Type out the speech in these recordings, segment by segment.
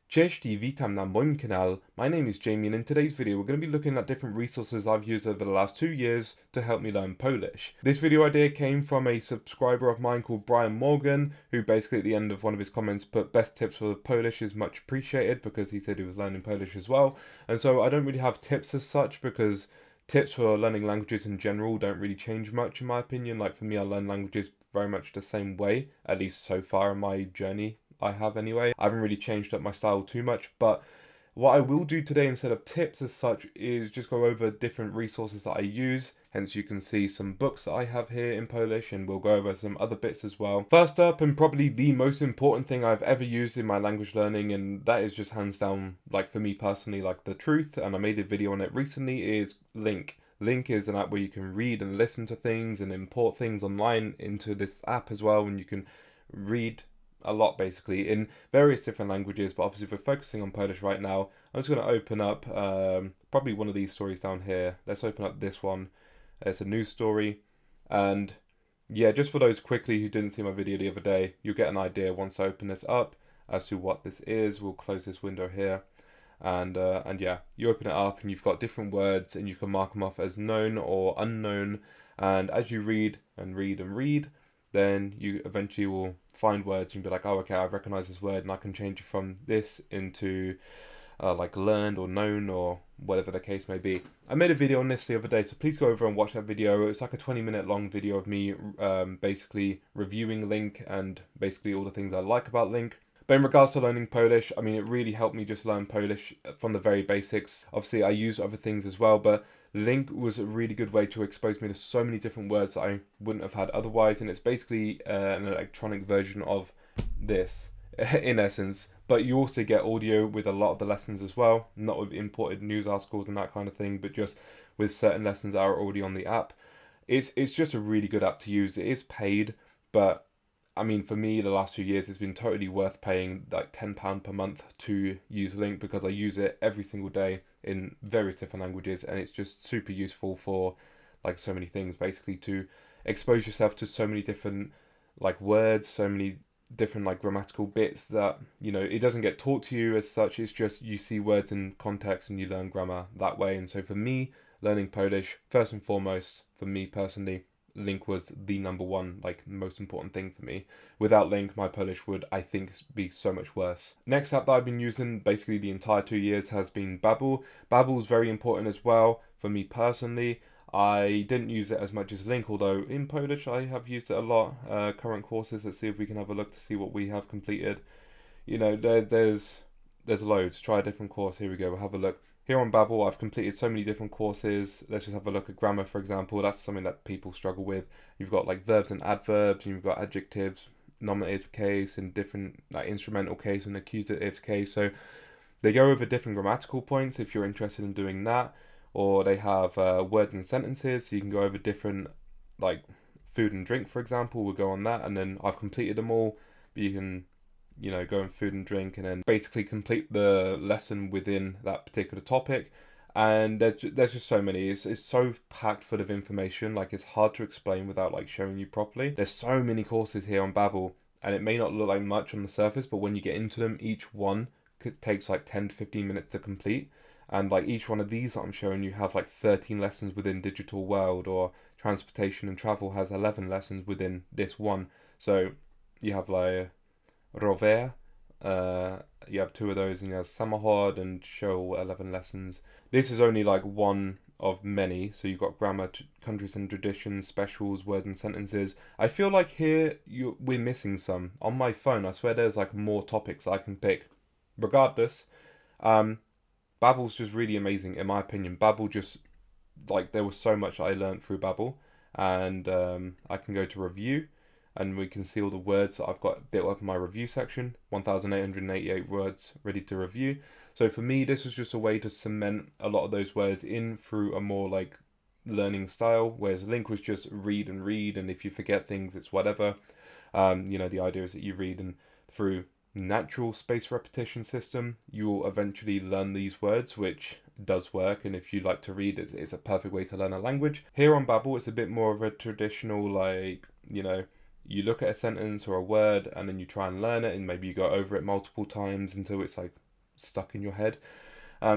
Cześć i witam na moim kanale. My name is Jamie, and in today's video we're going to be looking at different resources I've used over the last 2 years to help me learn Polish. This video idea came from a subscriber of mine called Brian Morgan, who basically at the end of one of his comments put best tips for Polish is much appreciated, because he said he was learning Polish as well. And so I don't really have tips as such, because tips for learning languages in general don't really change much in my opinion. Like for me, I learn languages very much the same way, at least so far in my journey. I have anyway. I haven't really changed up my style too much, but what I will do today instead of tips as such is just go over different resources that I use. Hence you can see some books that I have here in Polish, and we'll go over some other bits as well. First up, and probably the most important thing I've ever used in my language learning, and that is just hands down, like for me personally, like the truth, and I made a video on it recently, is LingQ. LingQ is an app where you can read and listen to things and import things online into this app as well, and you can read a lot basically in various different languages, but obviously if we're focusing on Polish right now, I'm just going to open up probably one of these stories down here. Let's open up this one. It's a news story, and yeah, just for those quickly who didn't see my video the other day, you'll get an idea once I open this up as to what this is. We'll close this window here, and yeah, you open it up and you've got different words, and you can mark them off as known or unknown, and as you read and read and read, then you eventually will find words and be like, oh, okay, I recognize this word, and I can change it from this into like learned or known or whatever the case may be. I made a video on this the other day, so please go over and watch that video. It's like a 20-minute long video of me basically reviewing LingQ and basically all the things I like about LingQ. But in regards to learning Polish, I mean, it really helped me just learn Polish from the very basics. Obviously, I use other things as well, but LingQ was a really good way to expose me to so many different words that I wouldn't have had otherwise, and it's basically an electronic version of this, in essence. But you also get audio with a lot of the lessons as well, not with imported news articles and that kind of thing, but just with certain lessons that are already on the app. It's just a really good app to use. It is paid, but I mean, for me, the last few years, it's been totally worth paying like £10 per month to use LingQ, because I use it every single day in various different languages, and it's just super useful for like so many things, basically to expose yourself to so many different like words, so many different like grammatical bits that, you know, it doesn't get taught to you as such. It's just you see words in context and you learn grammar that way. And so for me, learning Polish, first and foremost, for me personally, LingQ was the number one, like, most important thing for me. Without LingQ, my Polish would, I think, be so much worse. Next app that I've been using basically the entire 2 years has been Babbel. Babbel is very important as well for me personally. I didn't use it as much as LingQ, although in Polish I have used it a lot. Current courses, let's see if we can have a look to see what we have completed. You know, there's loads. Try a different course. Here we go. We'll have a look. Here on Babbel, I've completed so many different courses. Let's just have a look at grammar, for example. That's something that people struggle with. You've got like verbs and adverbs, and you've got adjectives, nominative case, and different like instrumental case and accusative case. So they go over different grammatical points if you're interested in doing that. Or they have words and sentences, so you can go over different, like food and drink, for example. We'll go on that, and then I've completed them all. But you can, you know, go in food and drink and then basically complete the lesson within that particular topic. And there's just so many. It's so packed full of information, like it's hard to explain without like showing you properly. There's so many courses here on Babbel, and it may not look like much on the surface, but when you get into them, each one takes like 10 to 15 minutes to complete. And like each one of these that I'm showing you have like 13 lessons within digital world, or transportation and travel has 11 lessons within this one. So you have like rower, you have 2 of those, and you have samochód and show 11 lessons. This is only like one of many, so you've got grammar, countries and traditions, specials, words and sentences. I feel like here we're missing some. On my phone, I swear there's like more topics I can pick. Regardless, Babbel's just really amazing in my opinion. Babbel just, like, there was so much I learned through Babbel, and I can go to review, and we can see all the words that I've got built up in my review section. 1,888 words ready to review. So for me, this was just a way to cement a lot of those words in through a more like learning style, whereas LingQ was just read, and if you forget things, it's whatever. You know, the idea is that you read, and through natural space repetition system, you will eventually learn these words, which does work, and if you like to read, it's a perfect way to learn a language. Here on Babbel, it's a bit more of a traditional, like, you know, you look at a sentence or a word and then you try and learn it, and maybe you go over it multiple times until it's like stuck in your head.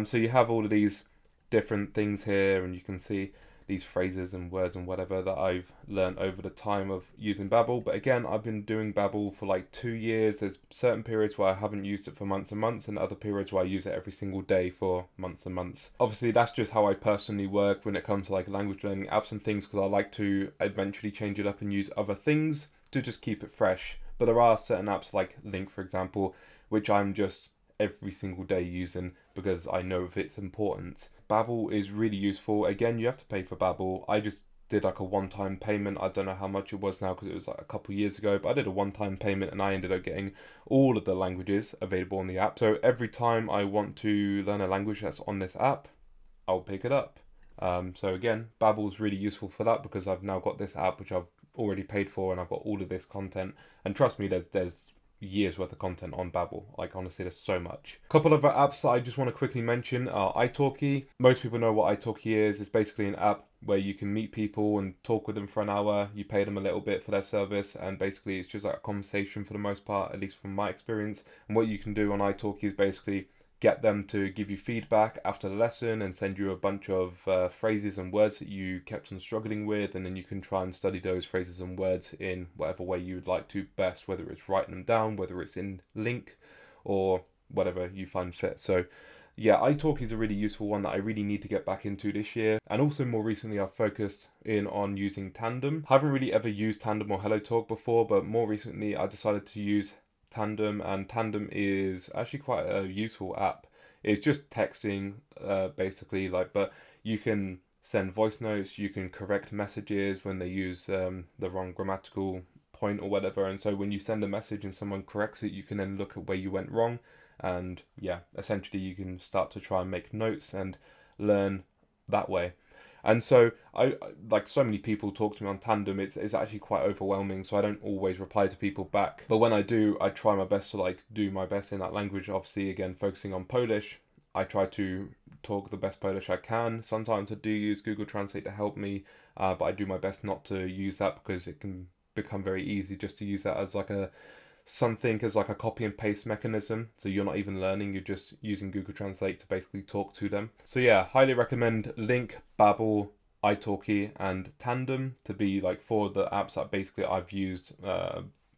So you have all of these different things here, and you can see these phrases and words and whatever that I've learned over the time of using Babbel. But again, I've been doing Babbel for like 2 years. There's certain periods where I haven't used it for months and months, and other periods where I use it every single day for months and months. Obviously, that's just how I personally work when it comes to like language learning apps and things, because I like to eventually change it up and use other things to just keep it fresh. But there are certain apps like LingQ, for example, which I'm just every single day using because I know of its importance. Babbel is really useful. Again, you have to pay for Babbel. I just did like a one-time payment. I don't know how much it was now because it was like a couple years ago, but I did a one-time payment and I ended up getting all of the languages available on the app. So every time I want to learn a language that's on this app, I'll pick it up. So again, Babbel's really useful for that because I've now got this app which I've already paid for and I've got all of this content. And trust me, there's years worth of content on Babbel. Like honestly, there's so much. A couple of apps that I just want to quickly mention are iTalki. Most people know what iTalki is. It's basically an app where you can meet people and talk with them for an hour. You pay them a little bit for their service, and basically it's just like a conversation for the most part, at least from my experience. And what you can do on iTalki is basically get them to give you feedback after the lesson and send you a bunch of phrases and words that you kept on struggling with, and then you can try and study those phrases and words in whatever way you would like to best, whether it's writing them down, whether it's in LingQ, or whatever you find fit. So yeah, iTalki is a really useful one that I really need to get back into this year. And also more recently I've focused in on using Tandem. I haven't really ever used Tandem or HelloTalk before, but more recently I decided to use Tandem, and Tandem is actually quite a useful app. It's just texting basically, but you can send voice notes, you can correct messages when they use the wrong grammatical point or whatever, and so when you send a message and someone corrects it, you can then look at where you went wrong, and yeah, essentially you can start to try and make notes and learn that way. And so I like so many people talk to me on Tandem, it's actually quite overwhelming, so I don't always reply to people back. But when I do, I try my best to do my best in that language. Obviously, again, focusing on Polish, I try to talk the best Polish I can. Sometimes I do use Google Translate to help me, but I do my best not to use that because it can become very easy just to use that as like a copy and paste mechanism. So you're not even learning, you're just using Google Translate to basically talk to them. So yeah, highly recommend LingQ, Babbel, iTalki and Tandem to be like four of the apps that basically I've used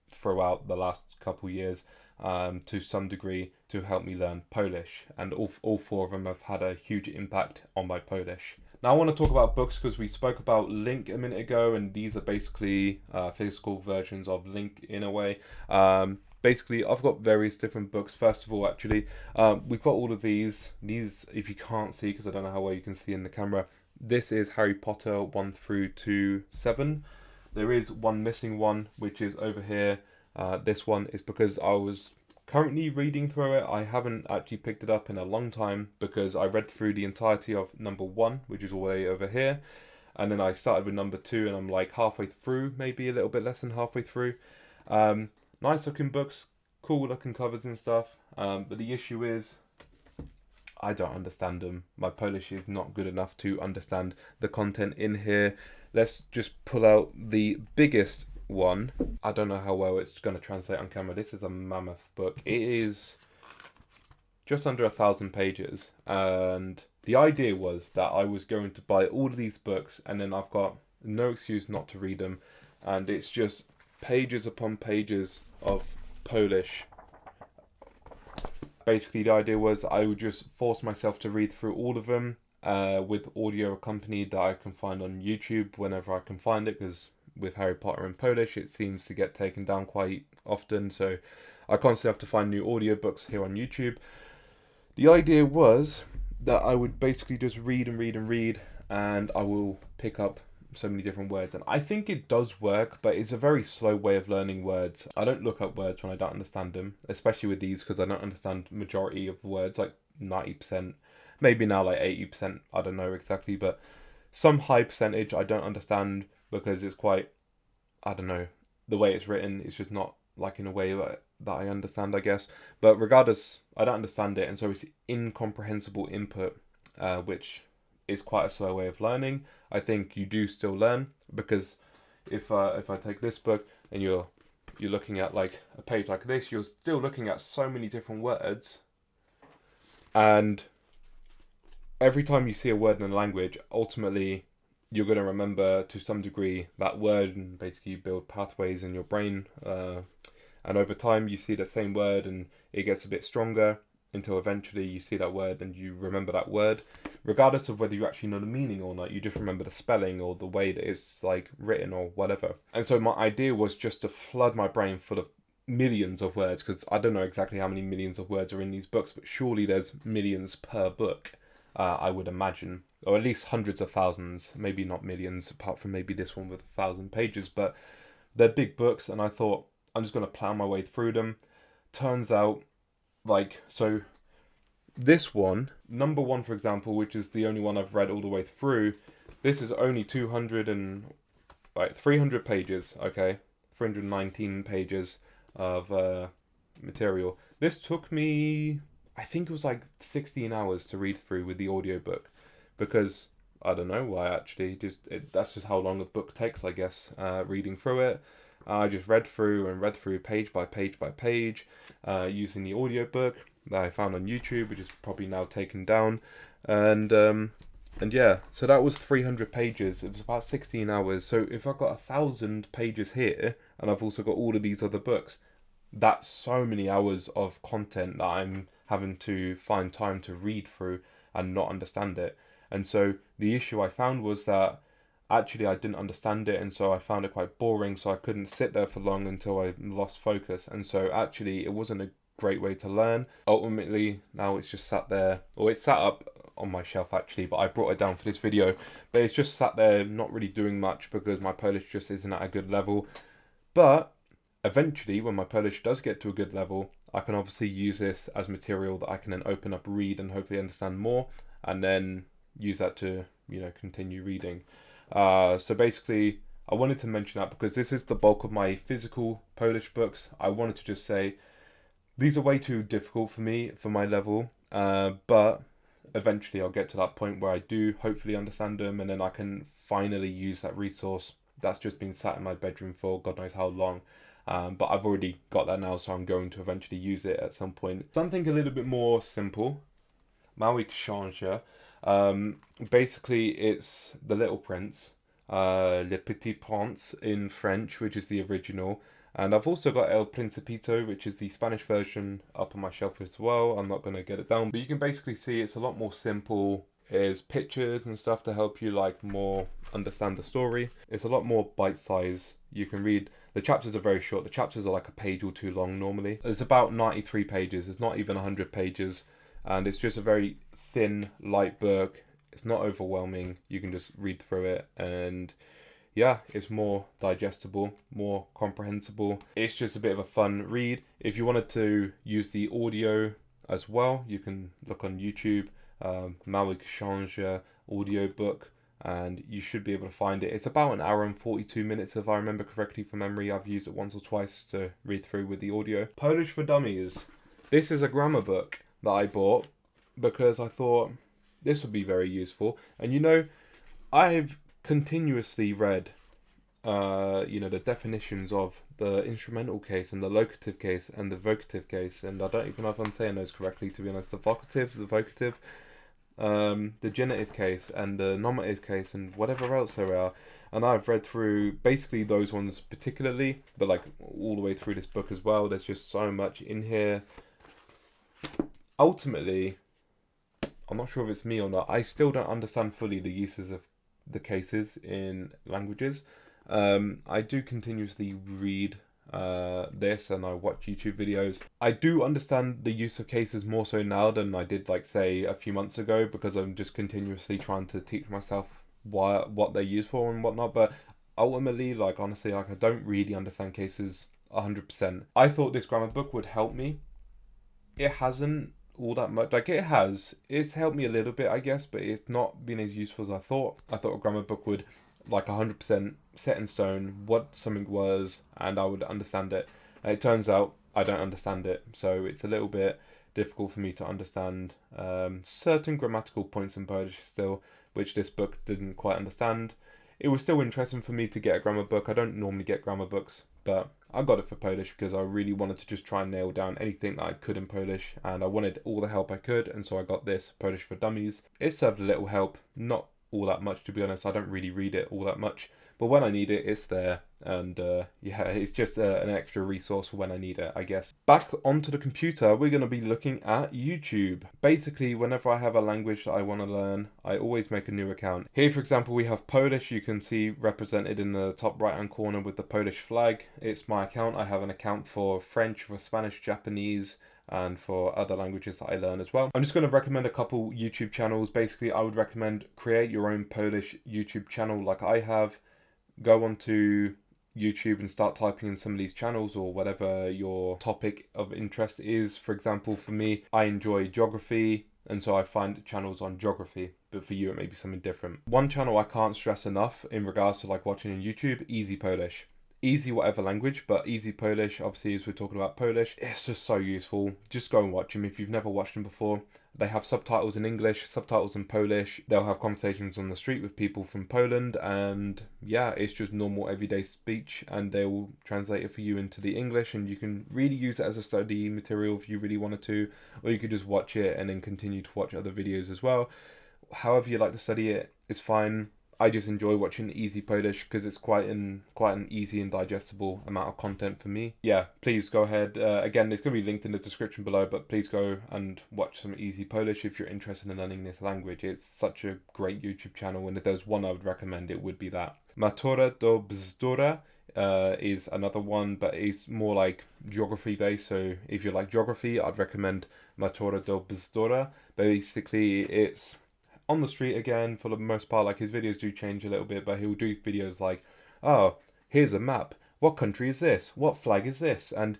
throughout the last couple years to some degree to help me learn Polish, and all four of them have had a huge impact on my Polish. Now I want to talk about books because we spoke about LingQ a minute ago, and these are basically physical versions of LingQ in a way. Basically, I've got various different books. First of all, actually, we've got all of these. These, if you can't see, because I don't know how well you can see in the camera, this is Harry Potter 1 through to 7. There is one missing one, which is over here. This one is because I was currently reading through it. I haven't actually picked it up in a long time because I read through the entirety of number 1, which is all the way over here, and then I started with number 2 and I'm like halfway through, maybe a little bit less than halfway through. Nice looking books, cool looking covers and stuff, but the issue is I don't understand them. My Polish is not good enough to understand the content in here. Let's just pull out the biggest one. I don't know how well it's going to translate on camera. This is a mammoth book. It is just under 1,000 pages, and the idea was that I was going to buy all of these books and then I've got no excuse not to read them, and it's just pages upon pages of Polish. Basically the idea was I would just force myself to read through all of them with audio accompanied that I can find on YouTube whenever I can find it, because with Harry Potter in Polish it seems to get taken down quite often, so I constantly have to find new audiobooks here on YouTube. The idea was that I would basically just read and read and read, and I will pick up so many different words, and I think it does work, but it's a very slow way of learning words. I don't look up words when I don't understand them, especially with these, because I don't understand majority of words, like 90%, maybe now like 80%, I don't know exactly, but some high percentage I don't understand because it's quite, I don't know, the way it's written is just not like in a way that I understand, I guess. But regardless, I don't understand it, and so it's incomprehensible input, which is quite a slow way of learning. I think you do still learn, because if I take this book and you're looking at like a page like this, you're still looking at so many different words And every time you see a word in a language, ultimately you're going to remember to some degree that word, and basically you build pathways in your brain. And over time you see the same word and it gets a bit stronger until eventually you see that word and you remember that word. Regardless of whether you actually know the meaning or not, you just remember the spelling or the way that it's like written or whatever. And so my idea was just to flood my brain full of millions of words, because I don't know exactly how many millions of words are in these books, but surely there's millions per book, I would imagine, or at least hundreds of thousands, maybe not millions, apart from maybe this one with 1,000 pages, but they're big books, and I thought I'm just going to plow my way through them. Turns out, so this one, number one, for example, which is the only one I've read all the way through, this is only 300 pages, okay? 319 pages of material. This took me, I think it was 16 hours to read through with the audiobook, because I don't know why actually, that's just how long a book takes, I guess, reading through it. I just read through page by page by page, using the audiobook that I found on YouTube, which is probably now taken down. And yeah, so that was 300 pages. It was about 16 hours. So if I've got 1,000 pages here, and I've also got all of these other books, that's so many hours of content that I'm having to find time to read through and not understand it. And so the issue I found was that actually I didn't understand it, and so I found it quite boring, so I couldn't sit there for long until I lost focus. And so actually it wasn't a great way to learn. Ultimately, now it's just sat there, or it's sat up on my shelf actually, but I brought it down for this video, but it's just sat there not really doing much because my Polish just isn't at a good level. But eventually, when my Polish does get to a good level, I can obviously use this as material that I can then open up, read, and hopefully understand more, and then use that to, continue reading. So basically, I wanted to mention that because this is the bulk of my physical Polish books. I wanted to just say, these are way too difficult for me, for my level, but eventually I'll get to that point where I do hopefully understand them, and then I can finally use that resource that's just been sat in my bedroom for God knows how long. But I've already got that now, so I'm going to eventually use it at some point. Something a little bit more simple, Mały Książe. Basically, it's The Little Prince, Le Petit Prince in French, which is the original. And I've also got El Principito, which is the Spanish version, up on my shelf as well. I'm not going to get it down, but you can basically see it's a lot more simple. There's pictures and stuff to help you more understand the story. It's a lot more bite-size. You can read. The chapters are very short. The chapters are a page or two long normally. It's about 93 pages. It's not even 100 pages. And it's just a very thin, light book. It's not overwhelming. You can just read through it, and yeah, it's more digestible, more comprehensible. It's just a bit of a fun read. If you wanted to use the audio as well, you can look on YouTube, Mały Książe audiobook, and you should be able to find it. It's about 1 hour and 42 minutes if I remember correctly from memory. I've used it once or twice to read through with the audio. Polish for Dummies. This is a grammar book that I bought because I thought this would be very useful. And I've continuously read the definitions of the instrumental case and the locative case and the vocative case, and I don't even know if I'm saying those correctly, to be honest. The vocative, the genitive case and the nominative case and whatever else there are, and I've read through basically those ones particularly, but all the way through this book as well. There's just so much in here. Ultimately, I'm not sure if it's me or not, I still don't understand fully the uses of the cases in languages. I do continuously read this, and I watch YouTube videos. I do understand the use of cases more so now than I did say a few months ago, because I'm just continuously trying to teach myself what they're used for and whatnot. But ultimately, honestly, I don't really understand cases 100%. I thought this grammar book would help me. It hasn't all that much. It's helped me a little bit, I guess, but it's not been as useful as I thought. I thought a grammar book would 100% set in stone what something was, and I would understand it. And it turns out I don't understand it, so it's a little bit difficult for me to understand certain grammatical points in Polish still, which this book didn't quite understand. It was still interesting for me to get a grammar book. I don't normally get grammar books but I got it for Polish because I really wanted to just try and nail down anything that I could in Polish, and I wanted all the help I could, and so I got this, Polish for Dummies. It served a little help, not all that much to be honest. I don't really read it all that much, but when I need it, it's there, and it's just an extra resource for when I need it, I guess. Back onto the computer, we're going to be looking at YouTube. Basically, whenever I have a language that I want to learn, I always make a new account. Here, for example, we have Polish. You can see represented in the top right-hand corner with the Polish flag. It's my account. I have an account for French, for Spanish, Japanese, and for other languages that I learn as well. I'm just going to recommend a couple YouTube channels. Basically, I would recommend create your own Polish YouTube channel like I have. Go onto YouTube and start typing in some of these channels or whatever your topic of interest is. For example, for me, I enjoy geography, and so I find channels on geography, but for you it may be something different. One channel I can't stress enough in regards to like watching on YouTube, Easy Polish. Easy whatever language, but Easy Polish, obviously as we're talking about Polish, it's just so useful. Just go and watch them if you've never watched them before. They have subtitles in English, subtitles in Polish. They'll have conversations on the street with people from Poland, and yeah, it's just normal everyday speech, and they will translate it for you into the English, and you can really use it as a study material if you really wanted to, or you could just watch it and then continue to watch other videos as well. However you like to study it, it's fine. I just enjoy watching Easy Polish because it's quite an easy and digestible amount of content for me. Yeah, please go ahead. Again, it's going to be linked in the description below, but please go and watch some Easy Polish if you're interested in learning this language. It's such a great YouTube channel, and if there's one I would recommend, it would be that. Matura do Bzdura is another one, but it's more like geography based. So if you like geography, I'd recommend Matura do Bzdura. Basically, it's on the street again for the most part. Like his videos do change a little bit, but he'll do videos like, oh, here's a map, what country is this, what flag is this? And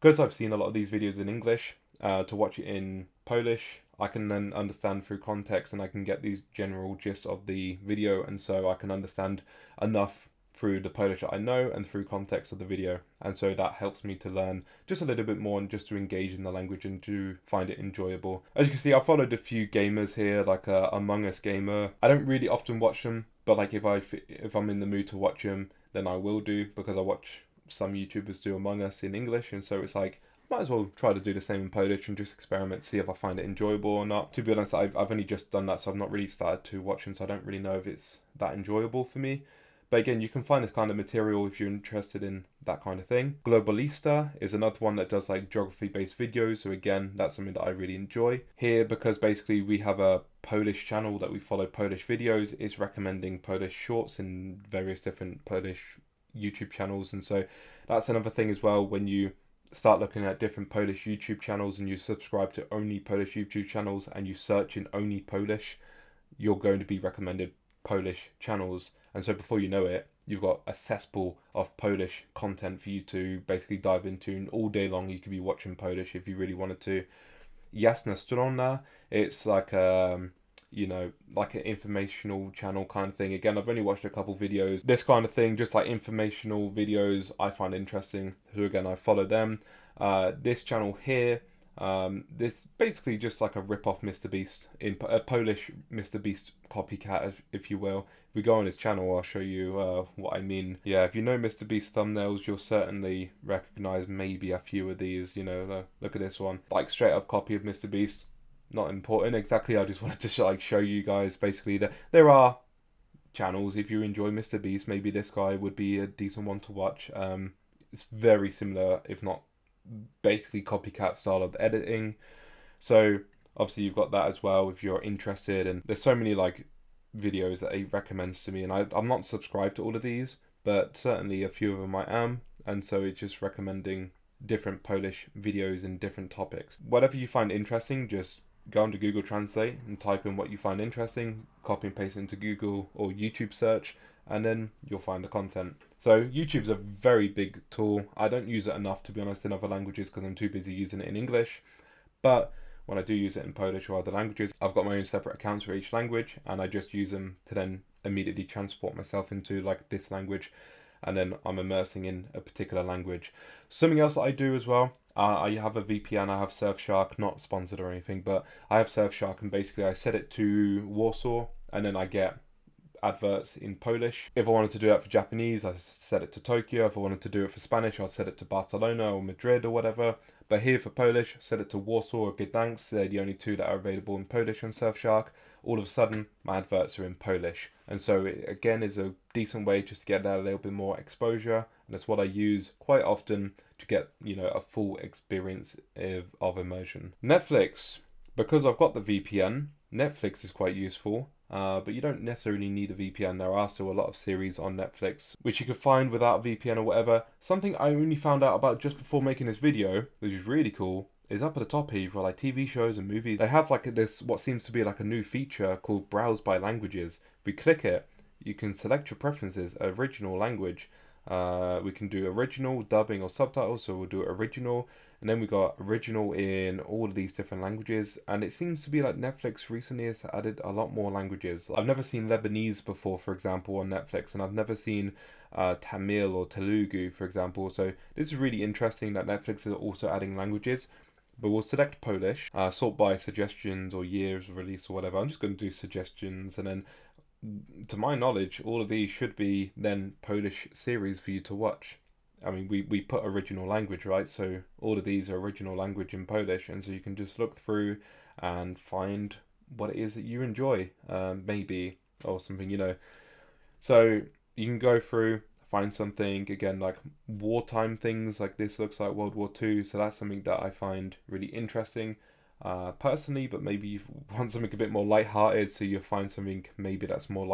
because I've seen a lot of these videos in English, to watch it in Polish, I can then understand through context, and I can get these general gist of the video, and so I can understand enough through the Polish that I know and through context of the video, and so that helps me to learn just a little bit more and just to engage in the language and to find it enjoyable. As you can see, I've followed a few gamers here, like Among Us gamer. I don't really often watch them, but like if I'm in the mood to watch them, then I will do, because I watch some YouTubers do Among Us in English, and so it's like, might as well try to do the same in Polish and just experiment, see if I find it enjoyable or not. To be honest, I've only just done that, so I've not really started to watch them, so I don't really know if it's that enjoyable for me. But again, you can find this kind of material if you're interested in that kind of thing. Globalista is another one that does like geography-based videos. So again, that's something that I really enjoy. Here, because basically we have a Polish channel that we follow Polish videos, is recommending Polish shorts in various different Polish YouTube channels. And so that's another thing as well. When you start looking at different Polish YouTube channels and you subscribe to only Polish YouTube channels and you search in only Polish, you're going to be recommended Polish channels. And so before you know it, you've got a cesspool of Polish content for you to basically dive into, and all day long you could be watching Polish if you really wanted to. Jasna Strona, it's like like an informational channel kind of thing. Again, I've only watched a couple videos. This kind of thing, just like informational videos, I find interesting. So again, I follow them. This channel here, this basically just like a rip-off Mr. Beast, in a Polish Mr. Beast copycat, if you will. If we go on his channel, I'll show you what I mean. Yeah, if you know Mr. Beast thumbnails, you'll certainly recognize maybe a few of these. Look at this one, like straight up copy of Mr. Beast. Not important exactly, I just wanted to like show you guys basically that there are channels. If you enjoy Mr. Beast, maybe this guy would be a decent one to watch. It's very similar, if not basically copycat style of editing. So obviously you've got that as well if you're interested, and there's so many like videos that he recommends to me, and I'm not subscribed to all of these, but certainly a few of them I am, and so it's just recommending different Polish videos in different topics. Whatever you find interesting, just go onto Google Translate and type in what you find interesting, copy and paste it into Google or YouTube search, and then you'll find the content. So YouTube's a very big tool. I don't use it enough, to be honest, in other languages because I'm too busy using it in English. But when I do use it in Polish or other languages, I've got my own separate accounts for each language, and I just use them to then immediately transport myself into like this language, and then I'm immersing in a particular language. Something else that I do as well, I have a VPN, I have Surfshark, not sponsored or anything, but I have Surfshark, and basically I set it to Warsaw, and then I get adverts in Polish. If I wanted to do that for Japanese, I set it to Tokyo. If I wanted to do it for Spanish, I'd set it to Barcelona or Madrid or whatever. But here for Polish, set it to Warsaw or Gdańsk. They're the only two that are available in Polish on Surfshark. All of a sudden, my adverts are in Polish. And so it, again, is a decent way just to get that a little bit more exposure. And it's what I use quite often to get, a full experience of immersion. Netflix. Because I've got the VPN, Netflix is quite useful. But you don't necessarily need a VPN. There are still a lot of series on Netflix which you could find without a VPN or whatever. Something I only found out about just before making this video, which is really cool, is up at the top here for like TV shows and movies. They have like this, what seems to be like a new feature called Browse by Languages. If we click it, you can select your preferences, original language. We can do original, dubbing or subtitles, so we'll do original. And then we got original in all of these different languages. And it seems to be like Netflix recently has added a lot more languages. I've never seen Lebanese before, for example, on Netflix. And I've never seen Tamil or Telugu, for example. So this is really interesting that Netflix is also adding languages. But we'll select Polish, sort by suggestions or years of release or whatever. I'm just going to do suggestions, and then to my knowledge, all of these should be then Polish series for you to watch. I mean, we put original language, right? So all of these are original language in Polish, and so you can just look through and find what it is that you enjoy, maybe, or something, So you can go through, find something, again, like wartime things, like this looks like World War II, so that's something that I find really interesting. Personally, but maybe you want something a bit more light-hearted, so you'll find something maybe that's more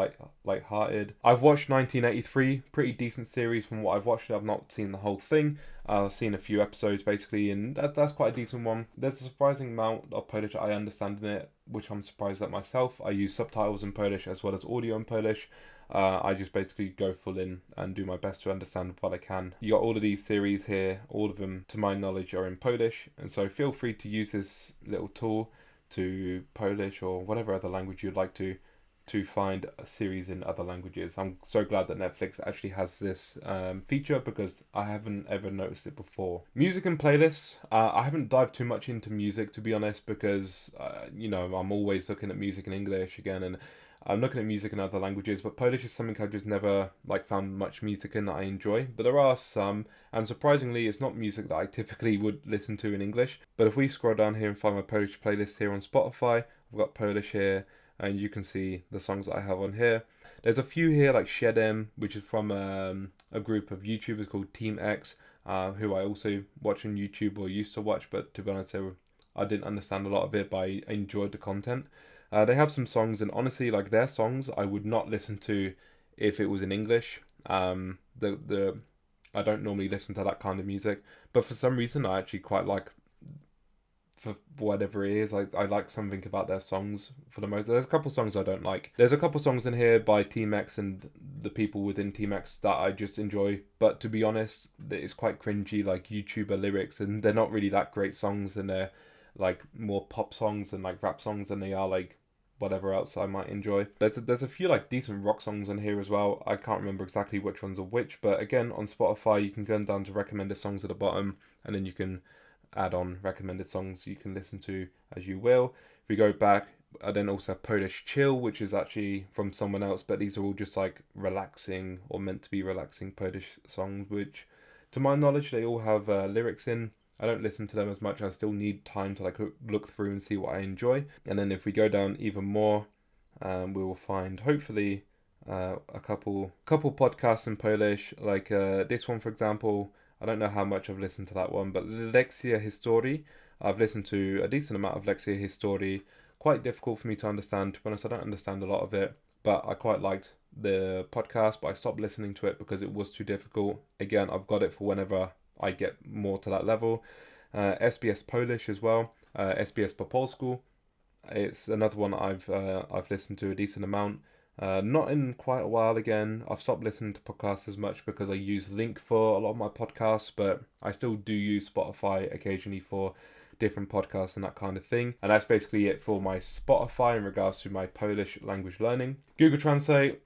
light-hearted. I've watched 1983, pretty decent series from what I've watched. I've not seen the whole thing. I've seen a few episodes basically, and that's quite a decent one. There's a surprising amount of Polish I understand in it, which I'm surprised at myself. I use subtitles in Polish as well as audio in Polish. I just basically go full in and do my best to understand what I can. You got all of these series here, all of them to my knowledge are in Polish, and so feel free to use this little tool to Polish or whatever other language you'd like to find a series in other languages. I'm so glad that Netflix actually has this feature, because I haven't ever noticed it before. Music and playlists. I haven't dived too much into music, to be honest, because I'm always looking at music in English again, and I'm looking at music in other languages, but Polish is something I've just never found much music in that I enjoy. But there are some, and surprisingly, it's not music that I typically would listen to in English. But if we scroll down here and find my Polish playlist here on Spotify, I've got Polish here, and you can see the songs that I have on here. There's a few here like Siedmiopak, which is from a group of YouTubers called Team X, who I also watch on YouTube or used to watch, but to be honest, I didn't understand a lot of it, but I enjoyed the content. They have some songs, and honestly, like their songs, I would not listen to if it was in English. I don't normally listen to that kind of music, but for some reason, I actually quite like, for whatever it is, I like something about their songs for the most. There's a couple songs I don't like. There's a couple songs in here by Team X and the people within Team X that I just enjoy, but to be honest, it's quite cringy, like YouTuber lyrics, and they're not really that great songs, and they're like more pop songs and like rap songs than they are like whatever else I might enjoy. There's a few like decent rock songs on here as well. I can't remember exactly which ones are which, but again, on Spotify you can go down to recommended songs at the bottom, and then you can add on recommended songs you can listen to as you will. If we go back, I then also have Polish Chill, which is actually from someone else, but these are all just like relaxing or meant to be relaxing Polish songs, which to my knowledge they all have lyrics in. I don't listen to them as much. I still need time to like look through and see what I enjoy. And then if we go down even more, we will find hopefully a couple podcasts in Polish, like this one for example. I don't know how much I've listened to that one, but Lekcja Historii. I've listened to a decent amount of Lekcja Historii. Quite difficult for me to understand. To be honest, I don't understand a lot of it, but I quite liked the podcast, but I stopped listening to it because it was too difficult. Again, I've got it for whenever I get more to that level. SBS Polish as well. SBS Po Polsku. It's another one I've listened to a decent amount. Not in quite a while again. I've stopped listening to podcasts as much because I use LingQ for a lot of my podcasts, but I still do use Spotify occasionally for different podcasts and that kind of thing. And that's basically it for my Spotify in regards to my Polish language learning. Google Translate.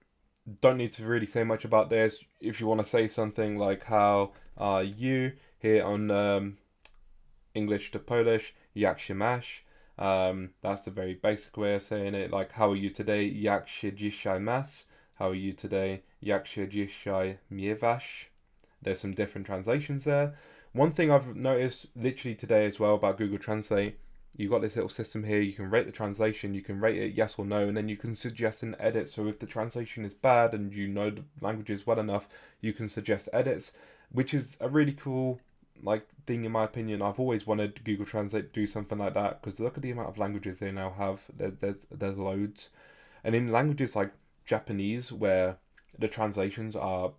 Don't need to really say much about this. If you want to say something like how are you here on English to Polish, jak się masz. That's the very basic way of saying it. Like how are you today, jak się dzisiaj masz. how are you today? Jak się dzisiaj miewasz? There's some different translations there. One thing I've noticed literally today as well about Google Translate, you've got this little system here, you can rate the translation, you can rate it yes or no, and then you can suggest an edit. So if the translation is bad and you know the languages well enough, you can suggest edits, which is a really cool thing in my opinion. I've always wanted Google Translate to do something like that, because look at the amount of languages they now have. There's loads. And in languages like Japanese, where the translations are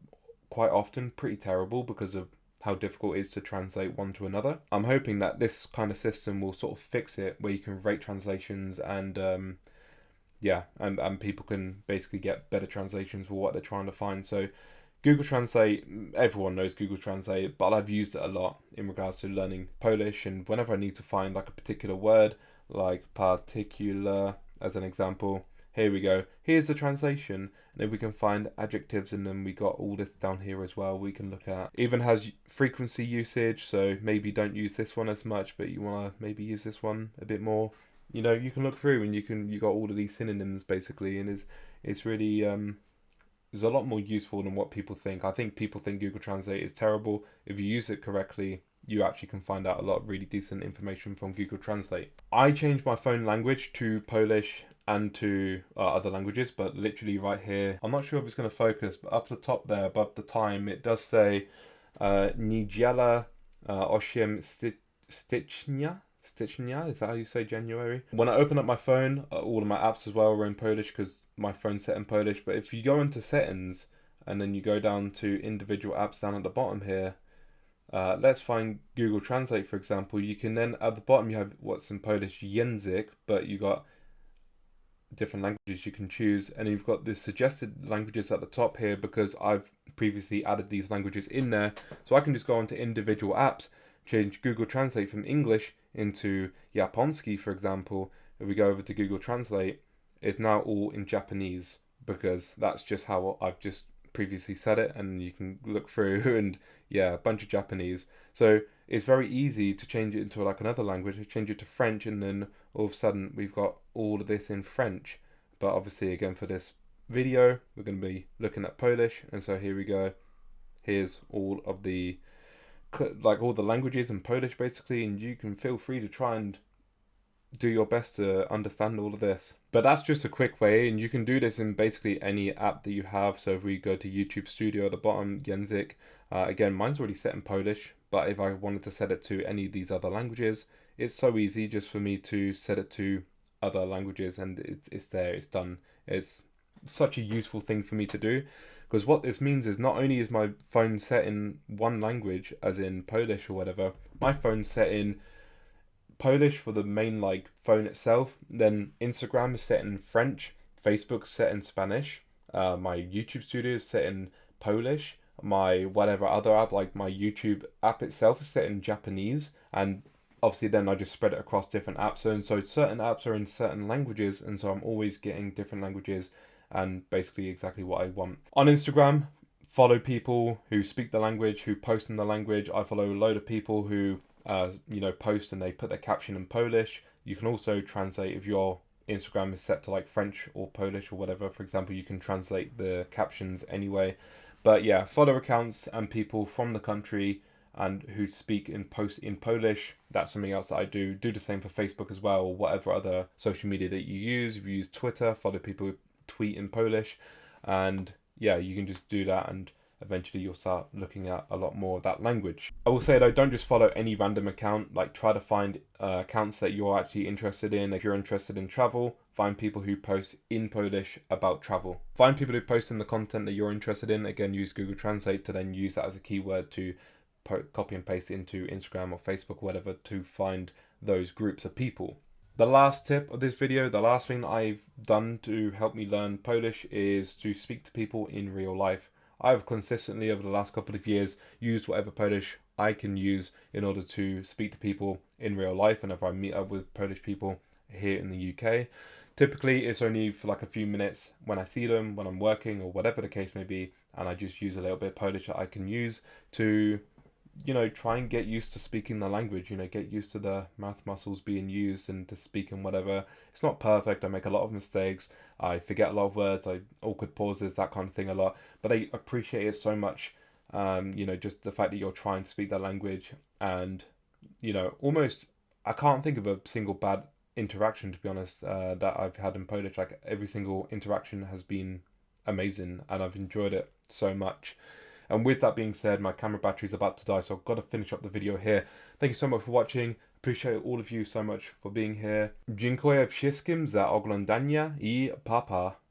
quite often pretty terrible because of how difficult it is to translate one to another, I'm hoping that this kind of system will sort of fix it, where you can rate translations and and people can basically get better translations for what they're trying to find. So Google Translate, everyone knows Google Translate, but I've used it a lot in regards to learning Polish, and whenever I need to find like a particular word, like particular as an example, here we go, here's the translation, and then we can find adjectives, and then we got all this down here as well we can look at. Even has frequency usage, so maybe don't use this one as much, but you want to maybe use this one a bit more. You know, you can look through and you got all of these synonyms basically, and it's really is a lot more useful than what people think. I think people think Google Translate is terrible. If you use it correctly, you actually can find out a lot of really decent information from Google Translate. I changed my phone language to Polish and to other languages, but literally right here, I'm not sure if it's going to focus, but up the top there, above the time, it does say Niedziela 8 stycznia. Stycznia, is that how you say January? When I open up my phone, all of my apps as well are in Polish, because my phone's set in Polish. But if you go into settings and then you go down to individual apps down at the bottom here, let's find Google Translate for example. You can then at the bottom you have what's in Polish język, but you got different languages you can choose, and you've got the suggested languages at the top here because I've previously added these languages in there. So I can just go onto individual apps, change Google Translate from English into Japonski for example. If we go over to Google Translate, it's now all in Japanese, because that's just how I've just previously said it, and you can look through and yeah, a bunch of Japanese. So it's very easy to change it into like another language, change it to French, and then all of a sudden we've got all of this in French. But obviously again for this video we're going to be looking at Polish, and so here we go. Here's all of the all the languages in Polish basically, and you can feel free to try and do your best to understand all of this. But that's just a quick way, and you can do this in basically any app that you have. So if we go to YouTube Studio at the bottom, język, again mine's already set in Polish, but if I wanted to set it to any of these other languages, it's so easy just for me to set it to other languages, and it's there, it's done. It's such a useful thing for me to do, because what this means is not only is my phone set in one language, as in Polish or whatever, my phone's set in Polish for the main phone itself, then Instagram is set in French, Facebook's set in Spanish, my YouTube Studio is set in Polish, my whatever other app, like my YouTube app itself, is set in Japanese, and obviously then I just spread it across different apps, and so certain apps are in certain languages, and so I'm always getting different languages and basically exactly what I want. On Instagram, follow people who speak the language, who post in the language. I follow a load of people who post and they put their caption in Polish. You can also translate if your Instagram is set to French or Polish or whatever. For example, you can translate the captions anyway. But yeah, follow accounts and people from the country and who speak and post in Polish. That's something else that I do. Do the same for Facebook as well, or whatever other social media that you use. If you use Twitter, follow people who tweet in Polish, and yeah, you can just do that, and eventually you'll start looking at a lot more of that language. I will say though, don't just follow any random account. Try to find accounts that you're actually interested in. If you're interested in travel, find people who post in Polish about travel. Find people who post in the content that you're interested in. Again, use Google Translate to then use that as a keyword to copy and paste into Instagram or Facebook or whatever to find those groups of people. The last tip of this video, the last thing that I've done to help me learn Polish, is to speak to people in real life. I've consistently over the last couple of years used whatever Polish I can use in order to speak to people in real life whenever I meet up with Polish people here in the UK. Typically it's only for a few minutes when I see them, when I'm working or whatever the case may be, and I just use a little bit of Polish that I can use to try and get used to speaking the language, get used to the mouth muscles being used and to speaking whatever. It's not perfect. I make a lot of mistakes. I forget a lot of words. I awkward pauses, that kind of thing a lot. But I appreciate it so much. Just the fact that you're trying to speak that language and, almost, I can't think of a single bad interaction, to be honest, that I've had in Polish. Like every single interaction has been amazing and I've enjoyed it so much. And with that being said, my camera battery is about to die, so I've got to finish up the video here. Thank you so much for watching. Appreciate all of you so much for being here. Dziękuję wszystkim za oglądanie I papa.